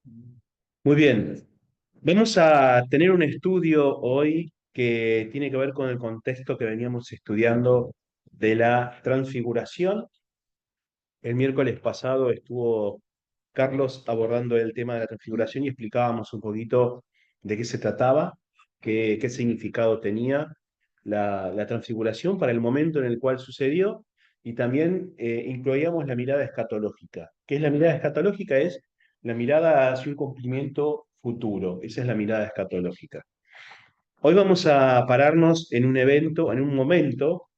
Muy bien. Vamos a tener un estudio hoy que tiene que ver con el contexto que veníamos estudiando de la transfiguración. El miércoles pasado estuvo Carlos abordando el tema de la transfiguración y explicábamos un poquito de qué se trataba, qué significado tenía la transfiguración para el momento en el cual sucedió y también incluíamos la mirada escatológica. ¿Qué es la mirada escatológica? Es la mirada hacia un cumplimiento futuro. Esa es la mirada escatológica. Hoy vamos a pararnos en un evento, en un momento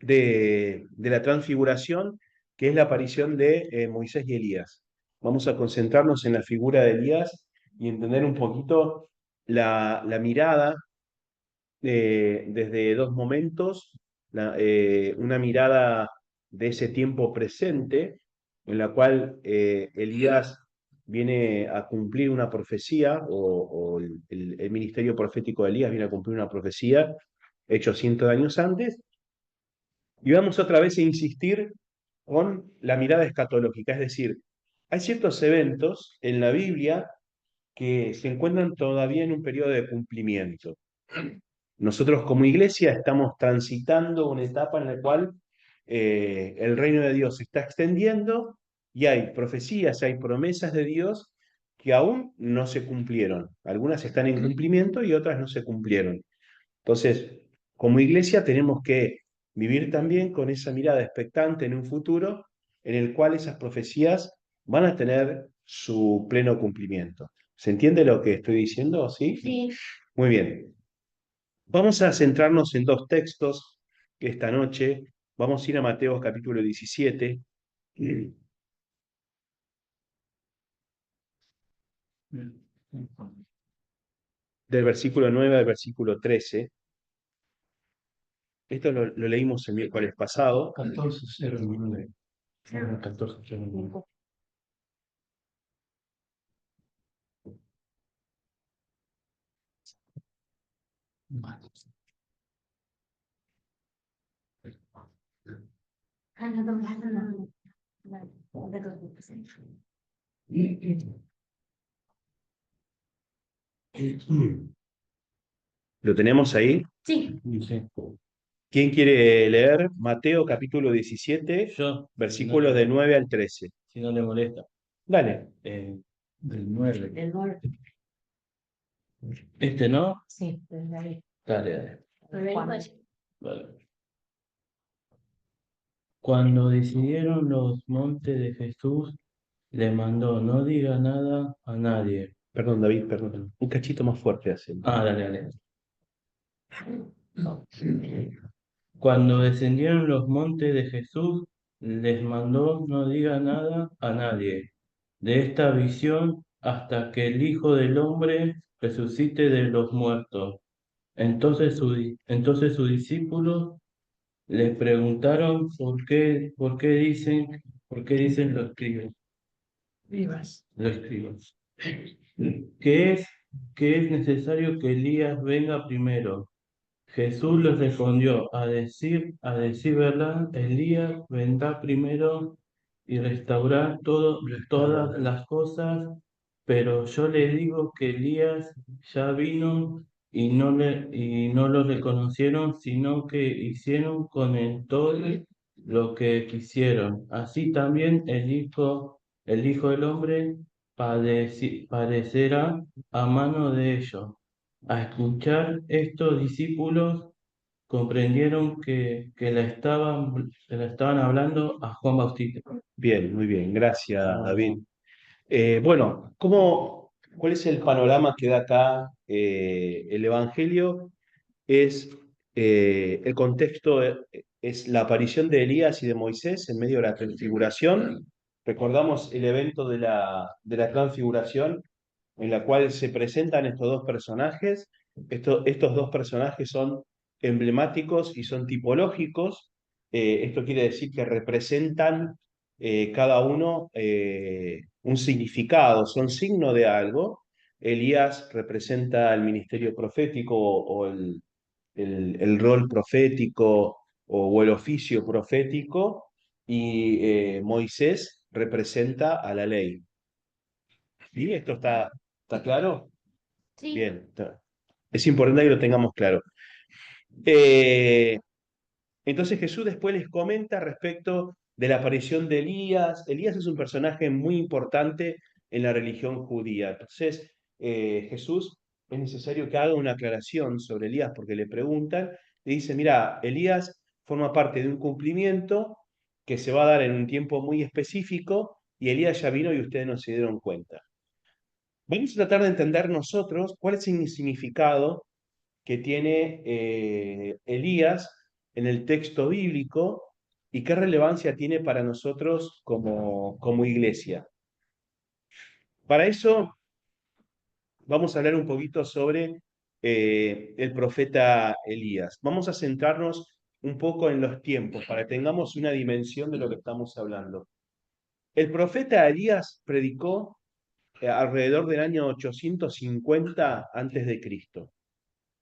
de la transfiguración, que es la aparición de Moisés y Elías. Vamos a concentrarnos en la figura de Elías y entender un poquito la mirada desde dos momentos, una mirada de ese tiempo presente, en la cual Elías viene a cumplir una profecía, o el ministerio profético de Elías viene a cumplir una profecía hecho cientos de años antes, y vamos otra vez a insistir con la mirada escatológica, es decir, hay ciertos eventos en la Biblia que se encuentran todavía en un periodo de cumplimiento. Nosotros como iglesia estamos transitando una etapa en la cual el reino de Dios se está extendiendo y hay profecías, hay promesas de Dios que aún no se cumplieron. Algunas están en cumplimiento y otras no se cumplieron. Entonces, como iglesia tenemos que vivir también con esa mirada expectante en un futuro en el cual esas profecías van a tener su pleno cumplimiento. ¿Se entiende lo que estoy diciendo? ¿Sí? Sí. Muy bien. Vamos a centrarnos en dos textos esta noche. Vamos a ir a Mateo capítulo 17, del versículo 9 al versículo 13. Esto lo leímos el miércoles pasado. 14:09. 14:09. ¿Lo tenemos ahí? Sí. Sí. ¿Quién quiere leer Mateo capítulo 17, Yo, versículos de 9 al 13? si no le molesta. Dale. Del 9. ¿Este no? Sí, desde ahí. Dale, dale. Juan. Vale. Cuando decidieron los montes de Jesús, le mandó, no diga nada a nadie. Perdón, David, perdón. Un cachito más fuerte hace. Dale, dale. Cuando descendieron los montes de Jesús, les mandó, no diga nada a nadie de esta visión hasta que el Hijo del Hombre resucite de los muertos. Entonces sus discípulos les preguntaron por qué dicen Vivas. los escribas, que es, que es necesario que Elías venga primero. Jesús les respondió, a decir verdad, Elías vendrá primero y restaurar todas las cosas, pero yo le digo que Elías ya vino y no lo reconocieron, sino que hicieron con él todo lo que quisieron. Así también el Hijo del Hombre padecerá a mano de ellos. A escuchar estos discípulos comprendieron que la estaban hablando a Juan Bautista. Bien, muy bien. Gracias, David. Bueno, ¿cuál es el panorama que da acá el Evangelio? Es el contexto, es la aparición de Elías y de Moisés en medio de la transfiguración. Recordamos el evento de la transfiguración en la cual se presentan estos dos personajes. Estos dos personajes son emblemáticos y son tipológicos. Esto quiere decir que representan cada uno un significado, son signo de algo. Elías representa el ministerio profético o el rol profético o el oficio profético, y Moisés representa a la ley. ¿Sí? ¿Esto está claro? Sí. Bien, es importante que lo tengamos claro. Eh, entonces Jesús después les comenta respecto de la aparición de Elías. Elías es un personaje muy importante en la religión judía. Entonces Jesús es necesario que haga una aclaración sobre Elías porque le preguntan, le dice, mira, Elías forma parte de un cumplimiento que se va a dar en un tiempo muy específico y Elías ya vino y ustedes no se dieron cuenta. Vamos a tratar de entender nosotros cuál es el significado que tiene Elías en el texto bíblico y qué relevancia tiene para nosotros como iglesia. Para eso vamos a hablar un poquito sobre el profeta Elías. Vamos a centrarnos un poco en los tiempos para que tengamos una dimensión de lo que estamos hablando. El profeta Elías predicó alrededor del año 850 antes de Cristo.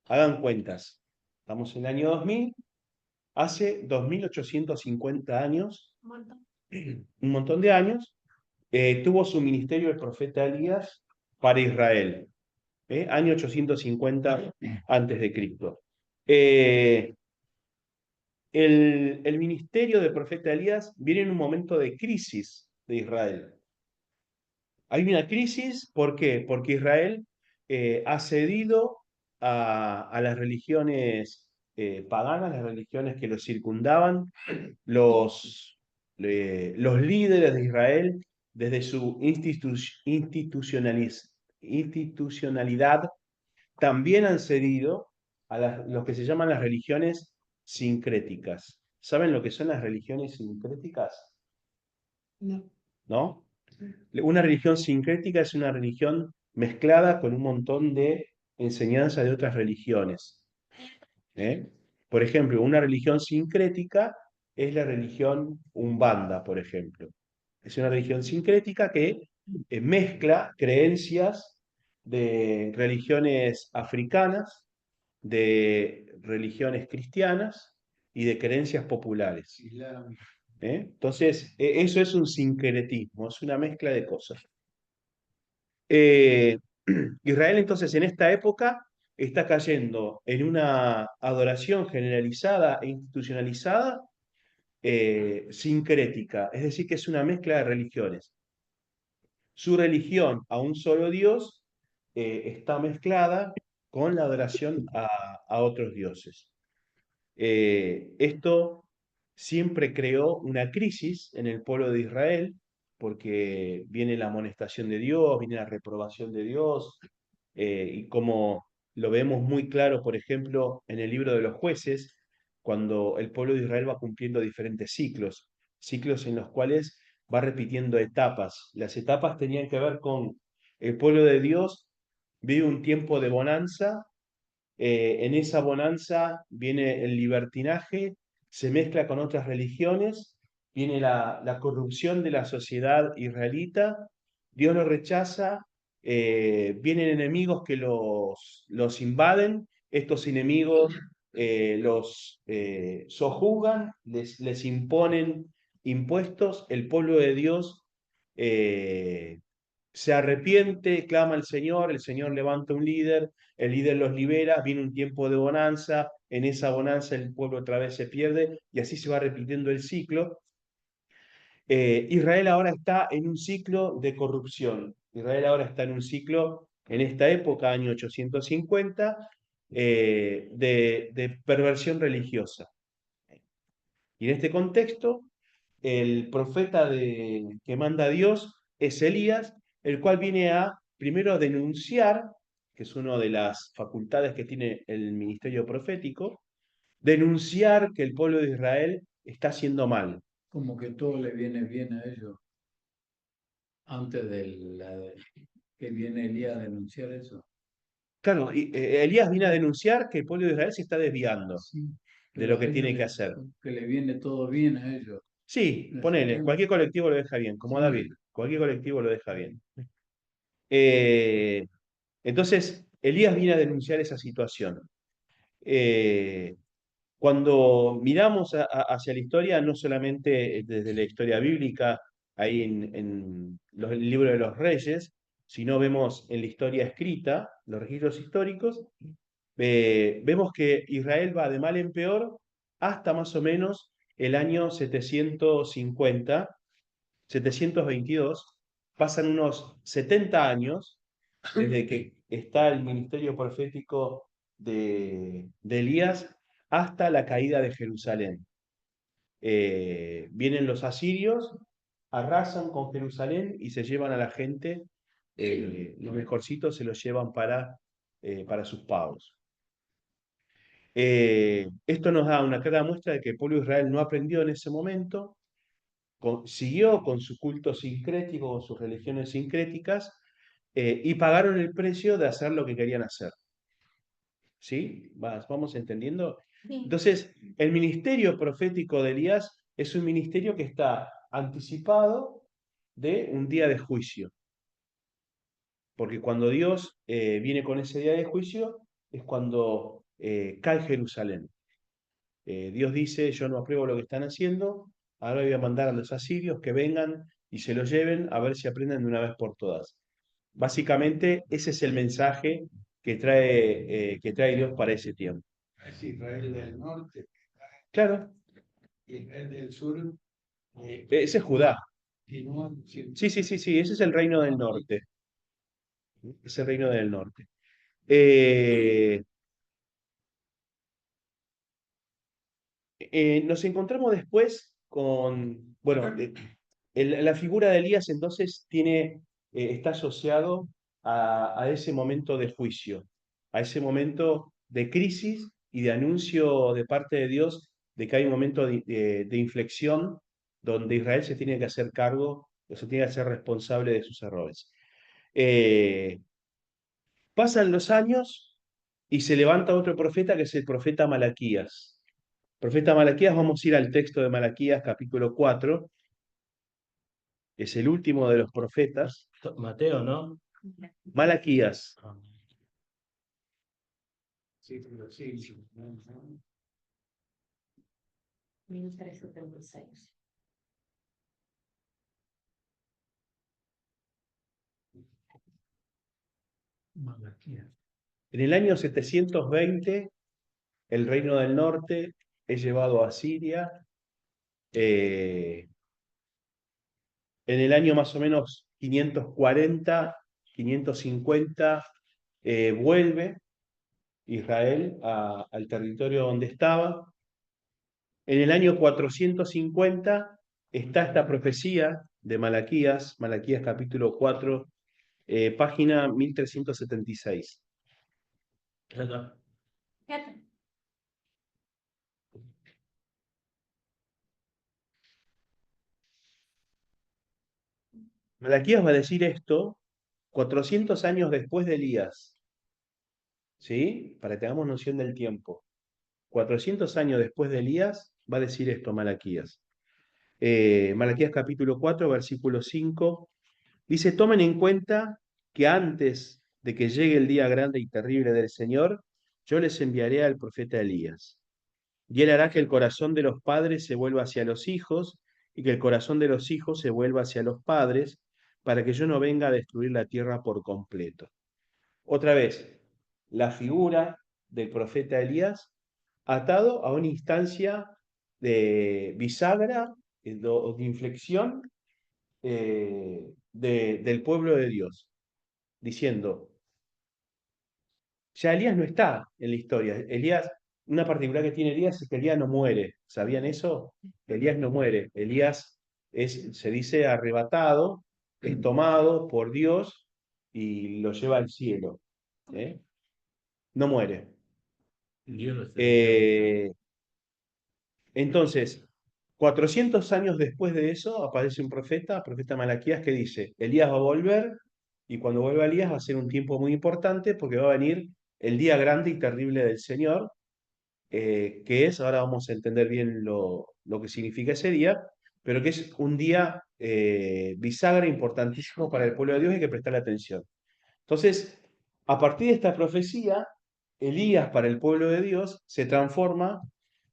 Hagan cuentas. Estamos en el año 2000. Hace 2850 años, un montón de años, tuvo su ministerio el profeta Elías para Israel, año 850 antes de Cristo. El ministerio del profeta Elías viene en un momento de crisis de Israel. Hay una crisis, ¿por qué? Porque Israel ha cedido a las religiones paganas, las religiones que lo circundaban, los líderes de Israel, desde su institucionalidad, también han cedido a lo que se llaman las religiones sincréticas. ¿Saben lo que son las religiones sincréticas? No. ¿No? Una religión sincrética es una religión mezclada con un montón de enseñanzas de otras religiones. ¿Eh? Por ejemplo, una religión sincrética es la religión Umbanda, por ejemplo. Es una religión sincrética que mezcla creencias de religiones africanas, de religiones cristianas y de creencias populares. Entonces, eso es un sincretismo, es una mezcla de cosas. Eh, Israel entonces en esta época está cayendo en una adoración generalizada e institucionalizada sincrética, es decir, que es una mezcla de religiones. Su religión a un solo Dios está mezclada con la adoración a otros dioses. Esto siempre creó una crisis en el pueblo de Israel, porque viene la amonestación de Dios, viene la reprobación de Dios, y como lo vemos muy claro, por ejemplo, en el libro de los jueces, cuando el pueblo de Israel va cumpliendo diferentes ciclos, ciclos en los cuales va repitiendo etapas. Las etapas tenían que ver con el pueblo de Dios vive un tiempo de bonanza, en esa bonanza viene el libertinaje, se mezcla con otras religiones, viene la corrupción de la sociedad israelita, Dios lo rechaza, vienen enemigos que los invaden, estos enemigos los sojuzgan, les imponen impuestos, el pueblo de Dios eh, se arrepiente, clama al Señor, el Señor levanta un líder, el líder los libera, viene un tiempo de bonanza, en esa bonanza el pueblo otra vez se pierde y así se va repitiendo el ciclo. Israel ahora está en un ciclo de corrupción. Israel ahora está en un ciclo, en esta época, año 850, de perversión religiosa. Y en este contexto, el profeta que manda a Dios es Elías, el cual viene a primero a denunciar, que es una de las facultades que tiene el ministerio profético, denunciar que el pueblo de Israel está haciendo mal. Como que todo le viene bien a ellos antes que viene Elías a denunciar eso. Claro, Elías viene a denunciar que el pueblo de Israel se está desviando Sí, de pero lo a que ellos tiene que hacer. que le viene todo bien a ellos. Sí, ¿Me ponele, entiendes? cualquier colectivo lo deja bien, como Sí. David, cualquier colectivo lo deja bien. Eh, entonces, Elías viene a denunciar esa situación. Cuando miramos hacia la historia, no solamente desde la historia bíblica, ahí en el libro de los Reyes, si no vemos en la historia escrita, los registros históricos, vemos que Israel va de mal en peor hasta más o menos el año 750, 722. Pasan unos 70 años desde que está el ministerio profético de Elías hasta la caída de Jerusalén. Vienen los asirios, arrasan con Jerusalén y se llevan a la gente, los mejorcitos se los llevan para sus pagos. Esto nos da una clara muestra de que el pueblo de Israel no aprendió en ese momento, siguió con su culto sincrético, con sus religiones sincréticas, y pagaron el precio de hacer lo que querían hacer. ¿Sí? ¿Vamos entendiendo? Sí. Entonces, el ministerio profético de Elías es un ministerio que está anticipado de un día de juicio. Porque cuando Dios viene con ese día de juicio, es cuando cae Jerusalén. Dios dice, yo no apruebo lo que están haciendo, ahora voy a mandar a los asirios que vengan y se lo lleven a ver si aprenden de una vez por todas. Básicamente, ese es el mensaje que trae Dios para ese tiempo. Es Israel del norte Claro, y Israel del sur. ese es Judá. Continúan siendo- Sí, ese es el reino del norte. Es el reino del norte. Eh, Nos encontramos después con, bueno, la figura de Elías entonces está asociado a ese momento de juicio, a ese momento de crisis y de anuncio de parte de Dios de que hay un momento de inflexión donde Israel se tiene que hacer cargo, o se tiene que hacer responsable de sus errores. Eh, Pasan los años y se levanta otro profeta que es el profeta Malaquías. Profeta Malaquías, vamos a ir al texto de Malaquías, capítulo 4, es el último de los profetas. Mateo, ¿no? Malaquías, Sí, pero sí, sí. 1376. Malaquías. en el año 720, el reino del norte es llevado a Siria. En el año más o menos 540, 550, vuelve Israel al territorio donde estaba. En el año 450 está esta profecía de Malaquías, Malaquías capítulo 4, página 1376. Acá. Fíjate. Malaquías va a decir esto 400 años después de Elías, ¿sí? Para que tengamos noción del tiempo. 400 años después de Elías va a decir esto Malaquías. Malaquías capítulo 4, versículo 5, dice, tomen en cuenta que antes de que llegue el día grande y terrible del Señor, yo les enviaré al profeta Elías. Y él hará que el corazón de los padres se vuelva hacia los hijos y que el corazón de los hijos se vuelva hacia los padres, para que yo no venga a destruir la tierra por completo. Otra vez, la figura del profeta Elías atado a una instancia de bisagra o de inflexión del pueblo de Dios, diciendo, ya Elías no está en la historia. Elías, una particularidad que tiene Elías es que Elías no muere. ¿Sabían eso? Elías no muere. Elías se dice arrebatado, es tomado por Dios y lo lleva al cielo. ¿eh? No muere. Dios lo seleccionó. Entonces, 400 años después de eso, aparece un profeta, profeta Malaquías, que dice, Elías va a volver, y cuando vuelva Elías va a ser un tiempo muy importante, porque va a venir el día grande y terrible del Señor, que es, ahora vamos a entender bien lo que significa ese día, pero que es un día bisagra importantísimo para el pueblo de Dios y hay que prestarle atención. Entonces, a partir de esta profecía, Elías para el pueblo de Dios se transforma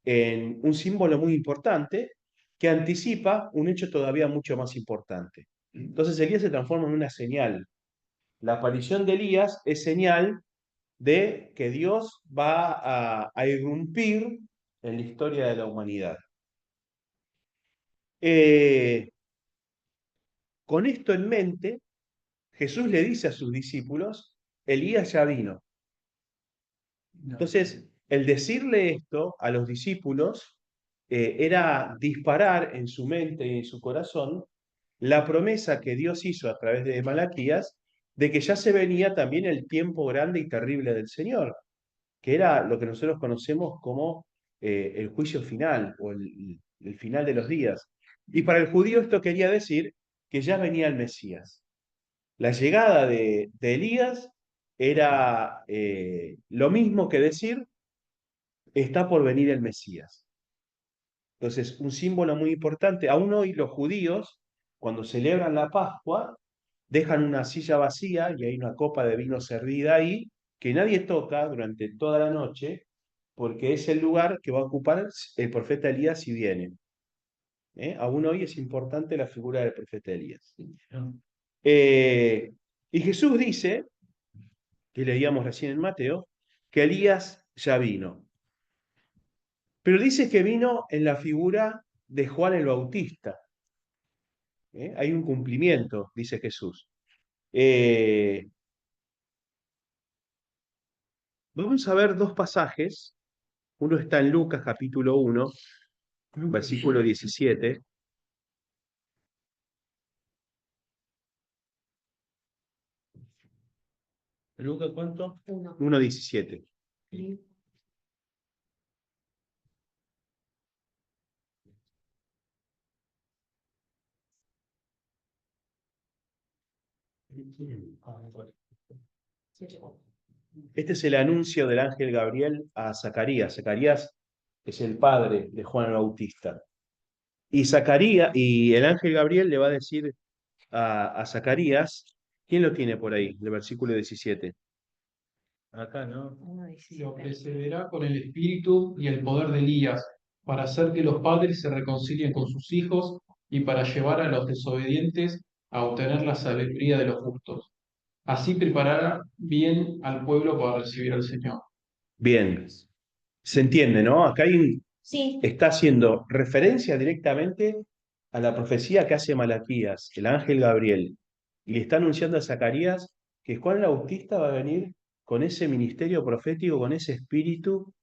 en un símbolo muy importante que anticipa un hecho todavía mucho más importante. Entonces Elías se transforma en una señal. la aparición de Elías es señal de que Dios va a irrumpir en la historia de la humanidad. Con esto en mente, Jesús le dice a sus discípulos, Elías ya vino. Entonces, el decirle esto a los discípulos era disparar en su mente y en su corazón la promesa que Dios hizo a través de Malaquías de que ya se venía también el tiempo grande y terrible del Señor, que era lo que nosotros conocemos como el juicio final o el final de los días. Y para el judío esto quería decir que ya venía el Mesías. La llegada de Elías era lo mismo que decir, está por venir el Mesías. Entonces, un símbolo muy importante. Aún hoy los judíos, cuando celebran la Pascua, dejan una silla vacía y hay una copa de vino servida ahí, que nadie toca durante toda la noche, porque es el lugar que va a ocupar el profeta Elías si viene. Aún hoy es importante la figura del profeta Elías. Y Jesús dice, que leíamos recién en Mateo, que Elías ya vino. Pero dice que vino en la figura de Juan el Bautista. Hay un cumplimiento, dice Jesús. Vamos a ver dos pasajes. Uno está en Lucas capítulo 1, versículo 17. ¿Lucas cuánto? 1:17. Este es el anuncio del ángel Gabriel a Zacarías. Zacarías es el padre de Juan el Bautista. Y el ángel Gabriel le va a decir a Zacarías, ¿quién lo tiene por ahí? El versículo 17. Acá, ¿no? Lo precederá con el espíritu y el poder de Elías, para hacer que los padres se reconcilien con sus hijos y para llevar a los desobedientes a obtener la sabiduría de los justos. Así preparará bien al pueblo para recibir al Señor. Bien, se entiende, ¿no? Acá Sí. está haciendo referencia directamente a la profecía que hace Malaquías, el ángel Gabriel, y le está anunciando a Zacarías que Juan el Bautista va a venir con ese ministerio profético, con ese espíritu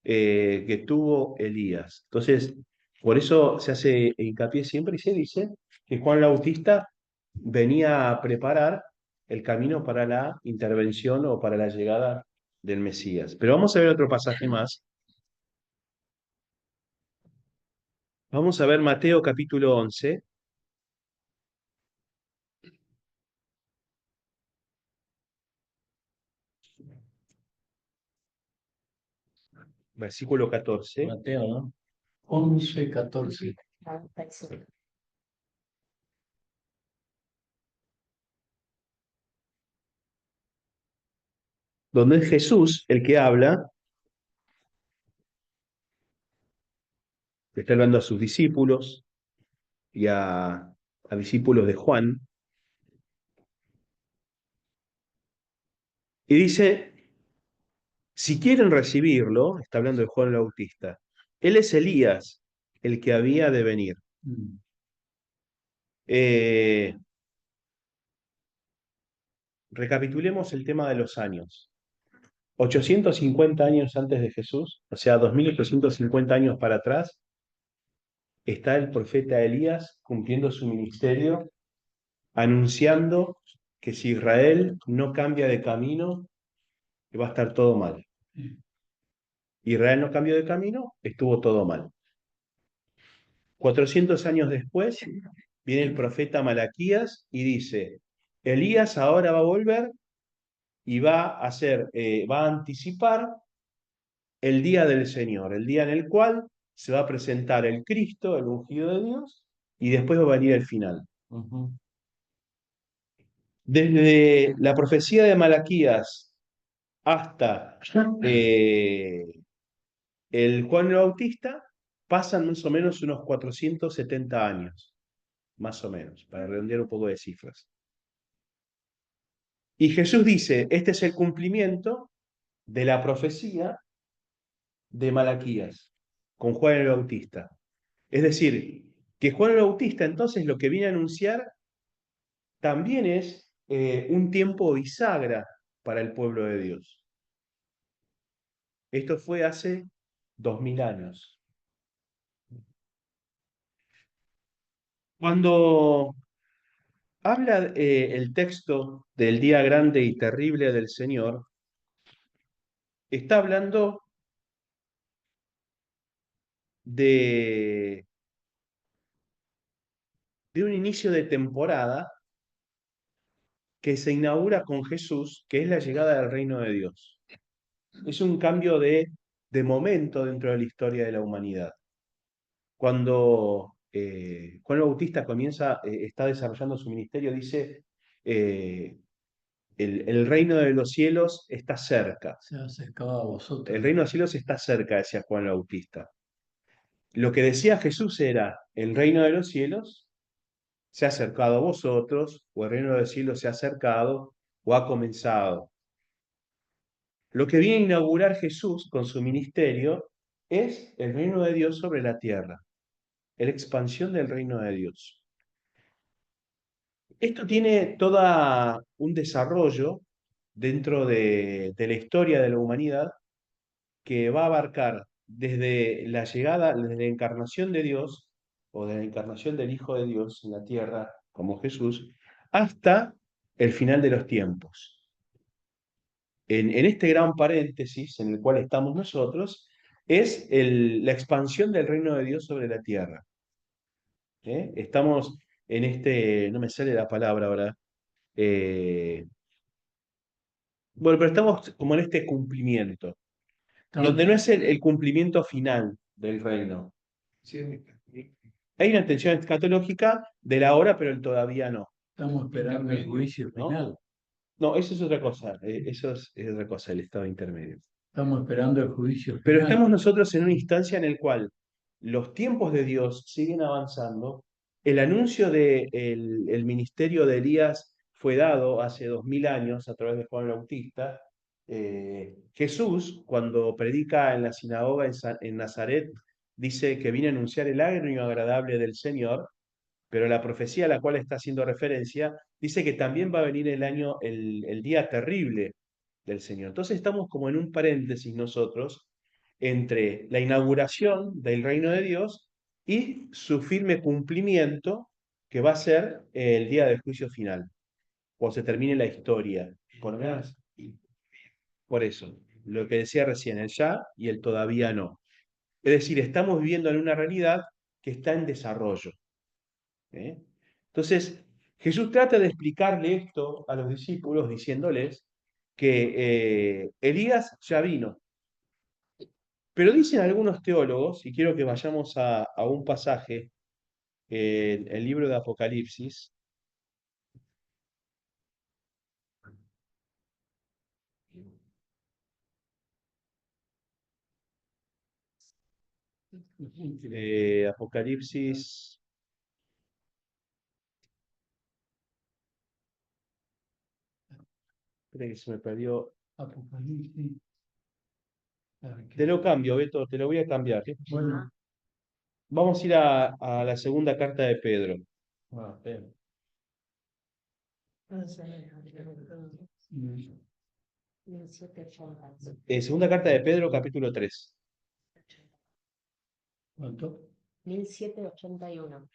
que tuvo Elías. Entonces, por eso se hace hincapié siempre y se dice que Juan el Bautista venía a preparar el camino para la intervención o para la llegada del Mesías. Pero vamos a ver otro pasaje más. Vamos a ver Mateo capítulo 11. Versículo 14. Mateo, ¿no? 11, 14. Donde es Jesús el que habla, está hablando a sus discípulos y a discípulos de Juan, y dice, si quieren recibirlo, está hablando de Juan el Bautista, él es Elías, el que había de venir. Recapitulemos el tema de los años. 850 años antes de Jesús, o sea, 2850 años para atrás, está el profeta Elías cumpliendo su ministerio, anunciando que si Israel no cambia de camino, va a estar todo mal. Israel no cambió de camino, estuvo todo mal. 400 años después, viene el profeta Malaquías y dice, Elías ahora va a volver y va a anticipar el día del Señor, el día en el cual se va a presentar el Cristo, el ungido de Dios, y después va a venir el final. Desde la profecía de Malaquías hasta el Juan el Bautista, pasan más o menos unos 470 años, más o menos, para redondear un poco de cifras. Y Jesús dice, este es el cumplimiento de la profecía de Malaquías con Juan el Bautista. Es decir, que Juan el Bautista entonces lo que viene a anunciar también es un tiempo bisagra para el pueblo de Dios. Esto fue hace 2000 años. Cuando habla el texto del día grande y terrible del Señor, está hablando de, de un inicio de temporada que se inaugura con Jesús, que es la llegada del reino de Dios. Es un cambio de momento dentro de la historia de la humanidad. Cuando Juan el Bautista está desarrollando su ministerio, dice, el reino de los cielos está cerca. Se ha acercado a vosotros. El reino de los cielos está cerca, decía Juan el Bautista. Lo que decía Jesús era, el reino de los cielos se ha acercado a vosotros, o el reino de los cielos se ha acercado, o ha comenzado. Lo que viene a inaugurar Jesús con su ministerio es el reino de Dios sobre la tierra, la expansión del reino de Dios. Esto tiene todo un desarrollo dentro de la historia de la humanidad que va a abarcar desde la llegada, desde la encarnación de Dios, o de la encarnación del Hijo de Dios en la tierra, como Jesús, hasta el final de los tiempos. En este gran paréntesis en el cual estamos nosotros, es la expansión del reino de Dios sobre la tierra. Estamos en no me sale la palabra ahora, bueno, pero estamos como en este cumplimiento, donde no es el cumplimiento final del reino. Hay una intención escatológica de la hora, pero el todavía no. Estamos esperando el juicio ¿no? final. No, eso es otra cosa, eso es otra cosa, el estado intermedio. Estamos esperando el juicio final. Pero estamos nosotros en una instancia en la cual los tiempos de Dios siguen avanzando. El anuncio del ministerio de Elías fue dado hace 2000 años a través de Juan el Bautista. Jesús, cuando predica en la sinagoga en Nazaret, dice que viene a anunciar el año agradable del Señor, pero la profecía a la cual está haciendo referencia dice que también va a venir el día terrible del Señor. Entonces estamos como en un paréntesis nosotros entre la inauguración del reino de Dios y su firme cumplimiento, que va a ser el día del juicio final, cuando se termine la historia. Por eso, lo que decía recién, el ya y el todavía no. Es decir, estamos viviendo en una realidad que está en desarrollo. Entonces, Jesús trata de explicarle esto a los discípulos diciéndoles que Elías ya vino. Pero dicen algunos teólogos, y quiero que vayamos a un pasaje en el libro de Apocalipsis, Apocalipsis, espera que se me perdió. Apocalipsis. Te lo cambio, Beto, te lo voy a cambiar. Bueno, Vamos a ir a la segunda carta de Pedro. Pedro. Segunda carta de Pedro, capítulo 3. ¿Cuánto? 1781.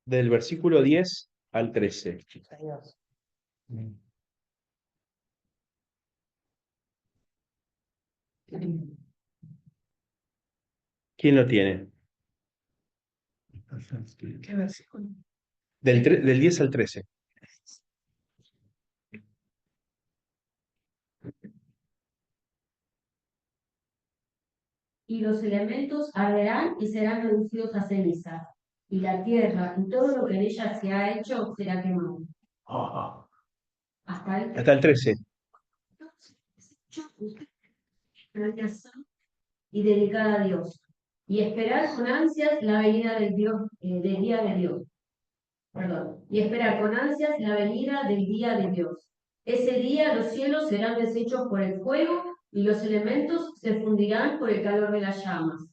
Del versículo 10 al 13. ¿Quién lo tiene? ¿Qué versículo? Del 10 al 13. Y los elementos arderán y serán reducidos a ceniza, y la tierra y todo lo que en ella se ha hecho será quemado. Hasta el Hasta el 13. y dedicada a Dios, y esperar con ansias la venida del Dios, del día de Dios. Perdón, y esperar con ansias la venida del día de Dios. Ese día los cielos serán deshechos por el fuego y los elementos se fundirán por el calor de las llamas.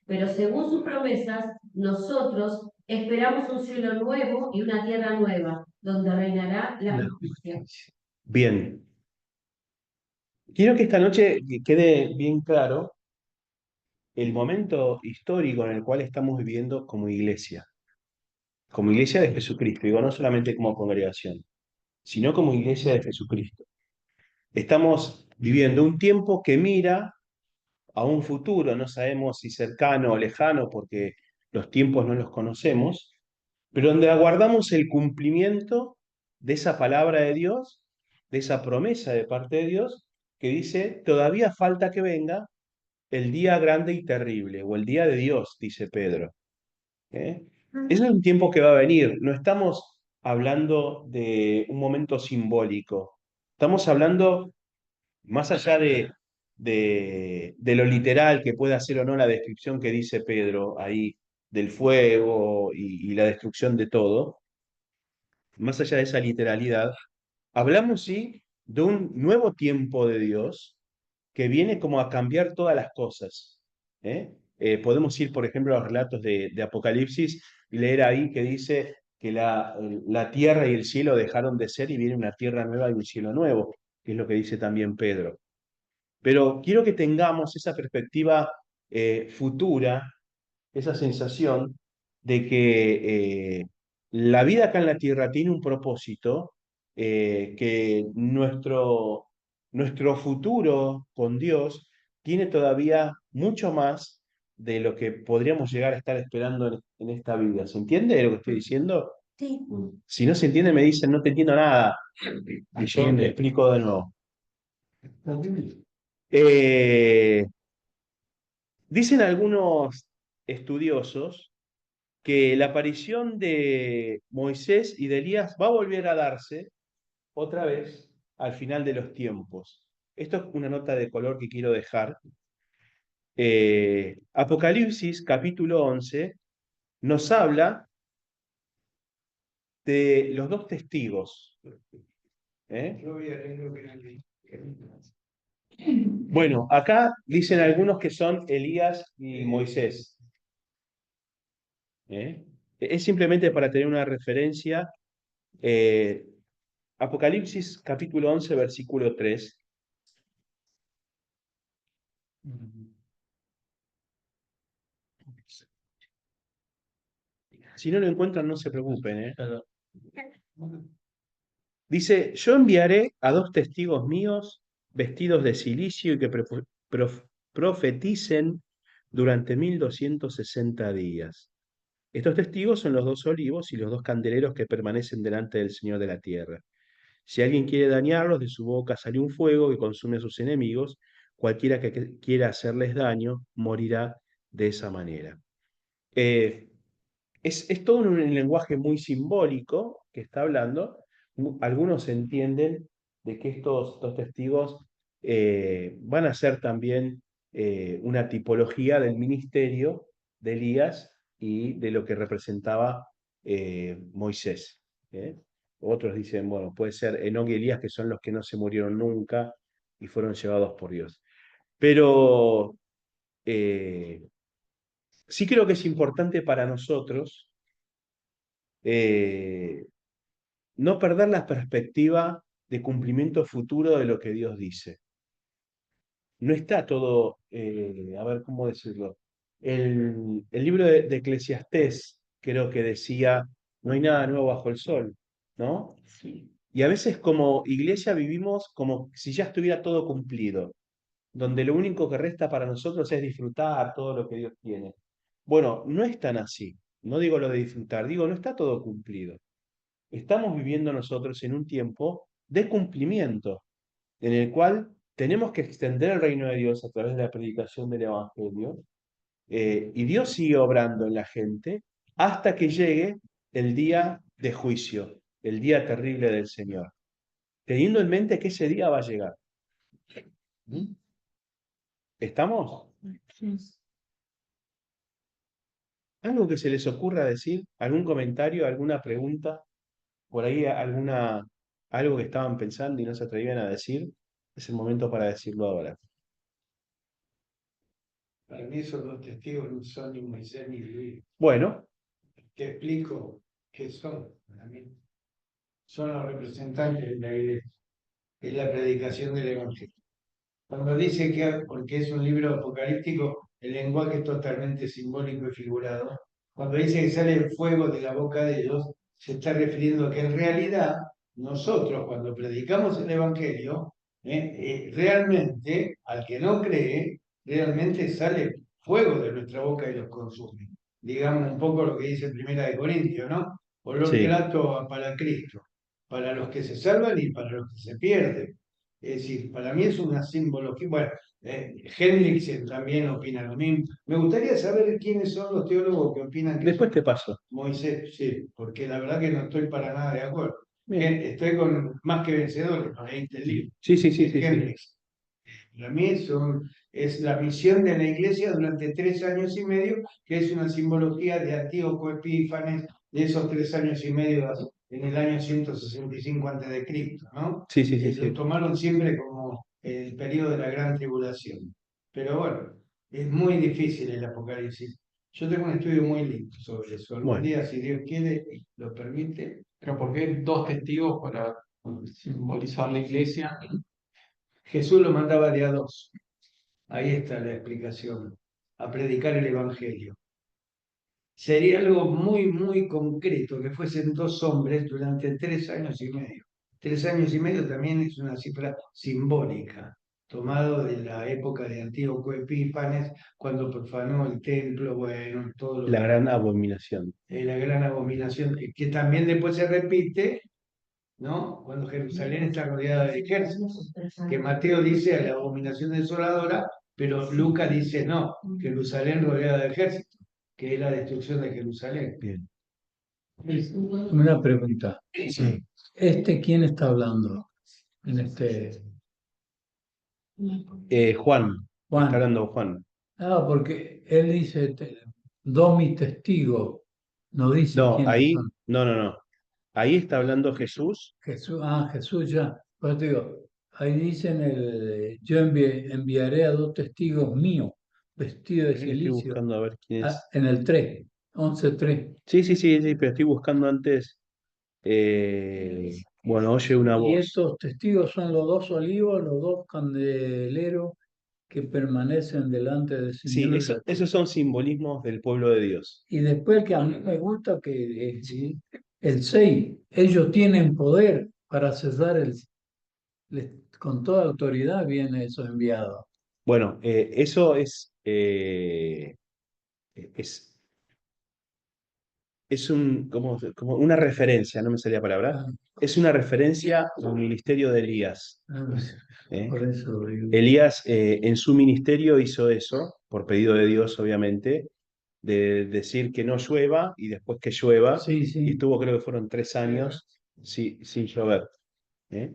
Pero según sus promesas, nosotros esperamos un cielo nuevo y una tierra nueva, donde reinará la justicia. Bien. Quiero que esta noche quede bien claro el momento histórico en el cual estamos viviendo como iglesia de Jesucristo, digo, no solamente como congregación, sino como iglesia de Jesucristo. Estamos viviendo un tiempo que mira a un futuro, no sabemos si cercano o lejano, porque los tiempos no los conocemos, pero donde aguardamos el cumplimiento de esa palabra de Dios, de esa promesa de parte de Dios, que dice, todavía falta que venga el día grande y terrible, o el día de Dios, dice Pedro. ¿Eh? Ese es un tiempo que va a venir. No estamos hablando de un momento simbólico. Estamos hablando, más allá de lo literal que pueda ser o no la descripción que dice Pedro ahí del fuego y la destrucción de todo, más allá de esa literalidad, hablamos sí de un nuevo tiempo de Dios que viene como a cambiar todas las cosas. ¿Eh? Podemos ir, por ejemplo, a los relatos de Apocalipsis y leer ahí que dice que la tierra y el cielo dejaron de ser y viene una tierra nueva y un cielo nuevo, que es lo que dice también Pedro. Pero quiero que tengamos esa perspectiva futura, esa sensación de que la vida acá en la tierra tiene un propósito, que nuestro futuro con Dios tiene todavía mucho más de lo que podríamos llegar a estar esperando en esta vida. ¿Se entiende lo que estoy diciendo? Sí. Si no se entiende, me dicen, no te entiendo nada. Y yo le explico de nuevo. Eh, Dicen algunos estudiosos que la aparición de Moisés y de Elías va a volver a darse otra vez al final de los tiempos. Esto es una nota de color que quiero dejar. Apocalipsis capítulo 11 nos habla de los dos testigos. ¿Eh? Yo voy a leer lo que era el- Bueno, acá dicen algunos que son Elías y Moisés. ¿Eh? Es simplemente para tener una referencia. Apocalipsis capítulo 11, versículo 3. Si no lo encuentran, no se preocupen. ¿Eh? Dice, yo enviaré a dos testigos míos vestidos de cilicio y que profeticen durante 1260 días. Estos testigos son los dos olivos y los dos candeleros que permanecen delante del Señor de la tierra. Si alguien quiere dañarlos, de su boca sale un fuego que consume a sus enemigos. Cualquiera que quiera hacerles daño morirá de esa manera. Es todo un lenguaje muy simbólico que está hablando. Algunos entienden de que estos dos testigos van a ser también una tipología del ministerio de Elías y de lo que representaba Moisés. ¿Eh? Otros dicen, bueno, puede ser Enoc y Elías, que son los que no se murieron nunca y fueron llevados por Dios. Pero sí creo que es importante para nosotros eh, no perder la perspectiva de cumplimiento futuro de lo que Dios dice. No está todo, a ver cómo decirlo. El libro de Eclesiastés creo que decía, no hay nada nuevo bajo el sol, ¿no? Y a veces como iglesia vivimos como si ya estuviera todo cumplido, donde lo único que resta para nosotros es disfrutar todo lo que Dios tiene. Bueno, no es tan así. No digo lo de disfrutar, digo, no está todo cumplido. Estamos viviendo nosotros en un tiempo de cumplimiento, en el cual tenemos que extender el reino de Dios a través de la predicación del Evangelio, y Dios sigue obrando en la gente hasta que llegue el día de juicio, el día terrible del Señor, teniendo en mente que ese día va a llegar. ¿Mm? ¿Estamos? ¿Algo que se les ocurra decir? ¿Algún comentario, alguna pregunta? ¿Por ahí algo que estaban pensando y no se atrevían a decir? Es el momento para decirlo ahora. Para mí esos dos testigos no son ni Moisés ni Luis. Bueno, Te explico qué son. Para mí son los representantes de la iglesia. Es la predicación del Evangelio. Cuando dice que, porque es un libro apocalíptico, el lenguaje es totalmente simbólico y figurado. Cuando dice que sale el fuego de la boca de ellos, se está refiriendo a que en realidad nosotros cuando predicamos el Evangelio, realmente al que no cree, realmente sale fuego de nuestra boca y los consume. Digamos un poco lo que dice Primera de Corintios, ¿no? Olor sí. grato para Cristo, para los que se salvan y para los que se pierden. Es decir, para mí es una simbología. Bueno, Hendriksen también opina lo mismo. Me gustaría saber quiénes son los teólogos que opinan que Después son te paso. Moisés, sí, porque la verdad que no estoy para nada de acuerdo. Bien. Estoy con más que vencedores, para leíste el libro. Sí, sí, sí, sí, sí. Hendriksen. Para mí es la misión de la iglesia durante 3 años y medio, que es una simbología de Antíoco Epífanes, de esos 3 años y medio en el año 165 a.C., ¿no? Sí, sí, sí, Lo sí. tomaron siempre como el periodo de la gran tribulación. Pero bueno, es muy difícil el Apocalipsis. Yo tengo un estudio muy lindo sobre eso. Algún Bueno. día, si Dios quiere, lo permite. Pero ¿por qué dos testigos para simbolizar la iglesia? Jesús lo mandaba de a dos. Ahí está la explicación. A predicar el Evangelio. Sería algo muy, muy concreto que fuesen dos hombres durante 3 años y medio. 3 años y medio también es una cifra simbólica, tomado de la época de Antíoco Epífanes, cuando profanó el templo, bueno, todo lo La que gran abominación. la gran abominación, que también después se repite, ¿no? Cuando Jerusalén está rodeada de ejércitos, que Mateo dice a la abominación desoladora, pero Lucas dice no, Jerusalén rodeada de ejércitos, que es la destrucción de Jerusalén. Bien. Una pregunta. ¿Quién está hablando? En Juan. Está Juan. hablando Juan. Ah, porque él dice, dos mis testigos, no dice No, quiénes ahí, son. no. Ahí está hablando Jesús. Jesús ya. Pues digo, ahí dicen yo enviaré a dos testigos míos, vestidos de Estoy silicio, buscando a ver quién es. en el 3, 11:3. Sí, sí, sí, sí, pero estoy buscando antes. Bueno, oye una Y voz. estos testigos son los dos olivos, los dos candeleros que permanecen delante del Sí, Señor. esos son simbolismos del pueblo de Dios. Y después el que a mí me gusta, que el 6, ellos tienen poder para cesar con toda autoridad viene eso enviado. Bueno, eso es como una referencia, no me salía la palabra. Ah, Es una referencia al ministerio de Elías. ¿eh? Por eso digo. Elías en su ministerio hizo eso, por pedido de Dios, obviamente, de decir que no llueva y después que llueva, Sí, y sí. estuvo, creo que fueron 3 años sin llover. ¿eh?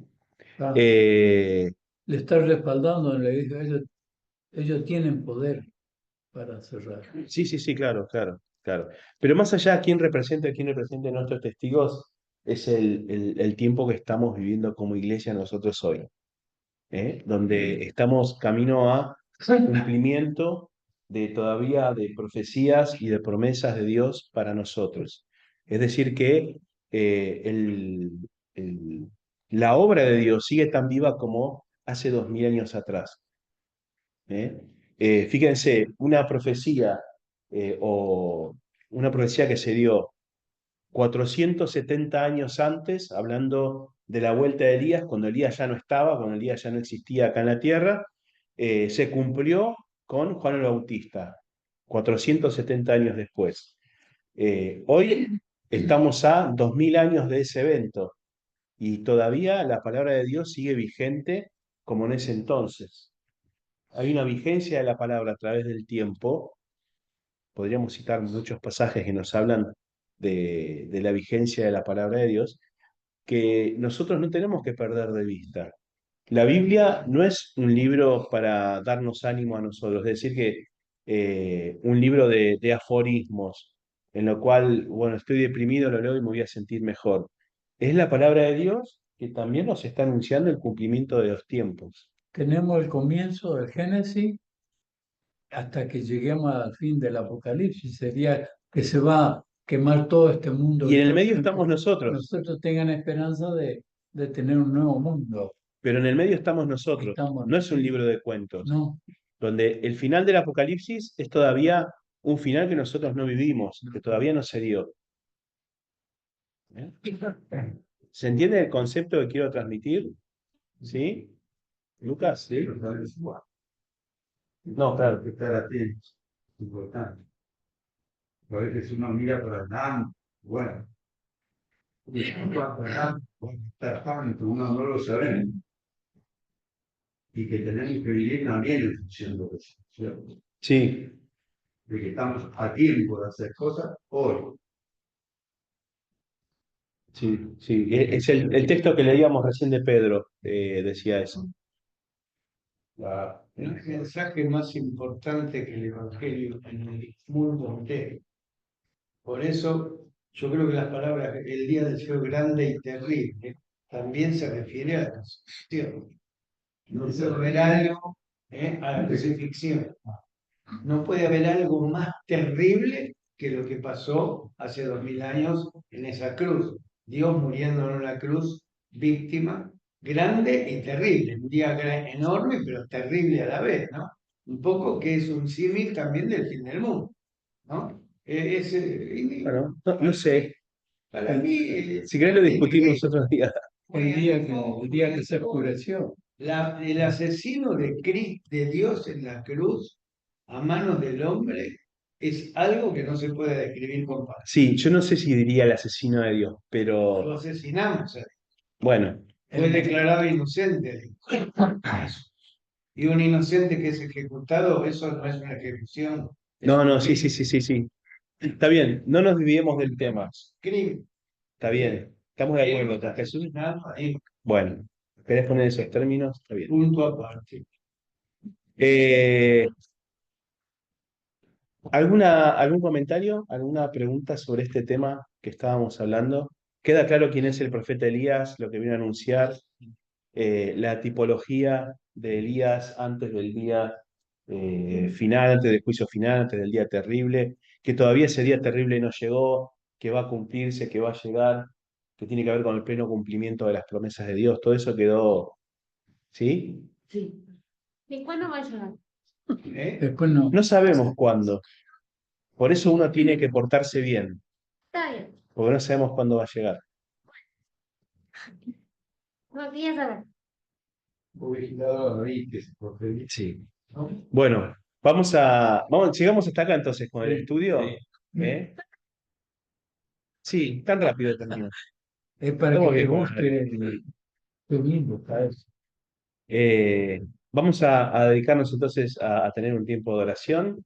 Ah, Eh, le está respaldando, le dijo, ellos tienen poder para cerrar. sí, sí, sí, claro, claro, claro. Pero más allá, quién representa a nuestros testigos, es el tiempo que estamos viviendo como iglesia nosotros hoy. Donde estamos camino a cumplimiento todavía de profecías y de promesas de Dios para nosotros. Es decir, que el- la obra de Dios sigue tan viva como hace 2000 años atrás. ¿eh? Fíjense, o una profecía que se dio 470 años antes, hablando de la vuelta de Elías, cuando Elías ya no estaba, cuando Elías ya no existía acá en la tierra, se cumplió con Juan el Bautista, 470 años después. Hoy estamos a 2000 años de ese evento y todavía la palabra de Dios sigue vigente como en ese entonces. Hay una vigencia de la palabra a través del tiempo. Podríamos citar muchos pasajes que nos hablan de la vigencia de la palabra de Dios, que nosotros no tenemos que perder de vista. La Biblia no es un libro para darnos ánimo a nosotros, es decir, que un libro de aforismos, en lo cual, bueno, estoy deprimido, lo leo y me voy a sentir mejor. Es la palabra de Dios que también nos está anunciando el cumplimiento de los tiempos. Tenemos el comienzo del Génesis hasta que lleguemos al fin del Apocalipsis. Sería que se va a quemar todo este mundo. Y en el medio estamos nosotros, Nosotros tengan esperanza de tener un nuevo mundo. pero en el medio estamos nosotros. Estamos- No es un libro de cuentos, No, donde el final del Apocalipsis es todavía un final que nosotros no vivimos, que todavía no se dio. ¿Eh? ¿Se entiende el concepto que quiero transmitir? ¿Sí? Lucas, ¿sí? No, claro. Estar atentos, importante. A veces uno mira para adelante, bueno, y va para adelante, bueno, está tanto, uno no lo sabe. Y que tenemos que vivir también en función de eso, ¿cierto? Sí, De que estamos a tiempo de hacer cosas hoy. sí, sí. Es el texto que leíamos recién de Pedro, decía eso. No hay mensaje más importante que el Evangelio en el mundo entero. Por eso yo creo que las palabras el día del Señor grande y terrible también se refiere a la crucifixión. No puede haber algo a la crucifixión. No puede haber algo más terrible que lo que pasó hace 2000 años en esa cruz. Dios muriendo en una cruz, víctima, grande y terrible. Un día enorme, pero terrible a la vez, ¿no? Un poco que es un símil también del fin del mundo, ¿no? Bueno, no sé. Para mí, Si querés lo discutimos otro día. el día que se oscureció. el asesino de Dios en la cruz a manos del hombre es algo que no se puede describir con palabras. Sí, yo no sé si diría el asesino de Dios, Lo pero asesinamos, bueno, fue declarado inocente. Y un inocente que es ejecutado, eso no es una ejecución. Es no, un no, sí, sí, sí, sí, sí. Está bien, no nos dividimos del tema. crimen. Está bien, estamos de acuerdo con Jesús. Ahí, Bueno, ¿querés poner esos términos? Está bien. punto aparte. Eh, ¿algún comentario? ¿Alguna pregunta sobre este tema que estábamos hablando? ¿Queda claro quién es el profeta Elías, lo que vino a anunciar? La tipología de Elías antes del día final, antes del juicio final, antes del día terrible, que todavía ese día terrible no llegó, que va a cumplirse, que va a llegar, que tiene que ver con el pleno cumplimiento de las promesas de Dios. Todo eso quedó, ¿sí? Sí. ¿Y cuándo va a llegar? ¿Eh? Después no. No sabemos cuándo. Por eso uno tiene que portarse bien, Está bien. porque no sabemos cuándo va a llegar. No quería saber. Sí. Bueno, llegamos hasta acá entonces con el estudio. ¿Eh? Sí, tan rápido terminó. Es para Tengo que que te comer. guste tu lindo, ¿sabes? Vamos a dedicarnos entonces a tener un tiempo de oración.